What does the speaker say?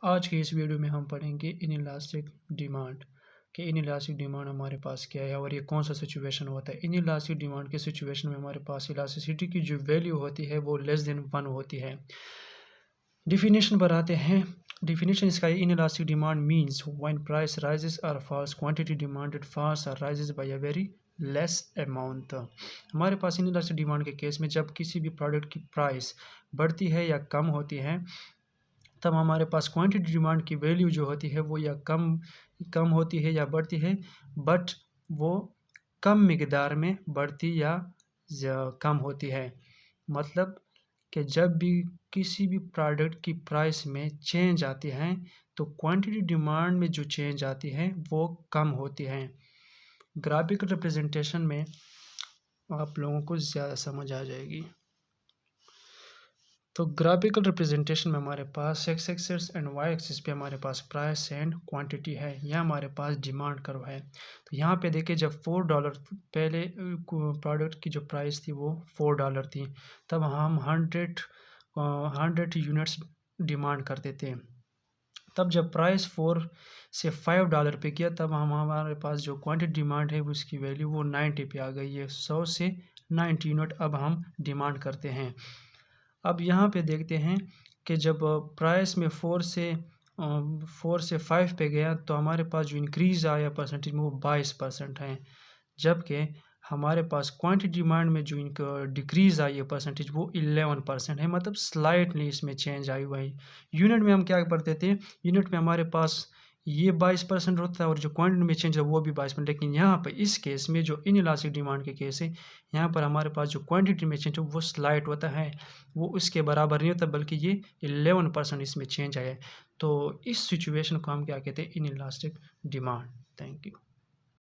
आज की इस वीडियो में हम पढ़ेंगे इनइलास्टिक डिमांड कि इनइलास्टिक डिमांड हमारे पास क्या है और ये कौन सा सिचुएशन होता है। इनइलास्टिक डिमांड के सिचुएशन में हमारे पास इलास्टिसिटी की जो वैल्यू होती है वो लेस देन 1 होती है। डिफिनेशन पर आते हैं। डिफिनेशन इसका inelastic demand means when price rises और फॉल्स क्वांटिटी डिमांडेड फॉल्स और rises by a very less amount. हमारे पास इनइलास्टिक डिमांड के केस में जब किसी भी प्रोडक्ट की प्राइस बढ़ती है या कम होती है तब हमारे पास क्वांटिटी डिमांड की वैल्यू जो होती है वो या कम होती है या बढ़ती है, बट वो कम मिकदार में बढ़ती या कम होती है। मतलब कि जब भी किसी भी प्रोडक्ट की प्राइस में चेंज आती है तो क्वांटिटी डिमांड में जो चेंज आती है वो कम होती है। ग्राफिकल रिप्रेजेंटेशन में आप लोगों को ज़्यादा समझ आ जाएगी। तो ग्राफिकल रिप्रेजेंटेशन में हमारे पास X axis and Y axis पे हमारे पास प्राइस एंड क्वांटिटी है, यहाँ हमारे पास डिमांड कर्व है। तो यहाँ पे देखिए जब $4 पहले प्रोडक्ट की जो प्राइस थी वो $4 थी, तब हम 100 यूनिट्स डिमांड करते थे। तब जब प्राइस 4 से $5 पे गया तब हमारे पास जो क्वांटिटी डिमांड है उसकी वैल्यू वो 90 पे आ गई है। 100 से 90 यूनिट अब हम डिमांड करते हैं। अब यहाँ पे देखते हैं कि जब प्राइस में 4 से 5 पे गया तो हमारे पास जो इंक्रीज़ आया परसेंटेज में वो 22% है, जबकि हमारे पास क्वांटिटी डिमांड में जो डिक्रीज़ आई है परसेंटेज वो 11% है। मतलब स्लाइटली इसमें चेंज आई हुआ है। यूनिट में हम क्या करते थे, यूनिट में हमारे पास ये 22% होता है और जो क्वांटिटी में चेंज है वो भी 22%। लेकिन यहाँ पर इस केस में जो इनइलास्टिक डिमांड के केस है, यहाँ पर हमारे पास जो क्वांटिटी में चेंज है वो स्लाइट होता है, वो उसके बराबर नहीं होता, बल्कि ये 11% इसमें चेंज आया है। तो इस सिचुएशन को हम क्या कहते हैं, इनइलास्टिक डिमांड। Thank you.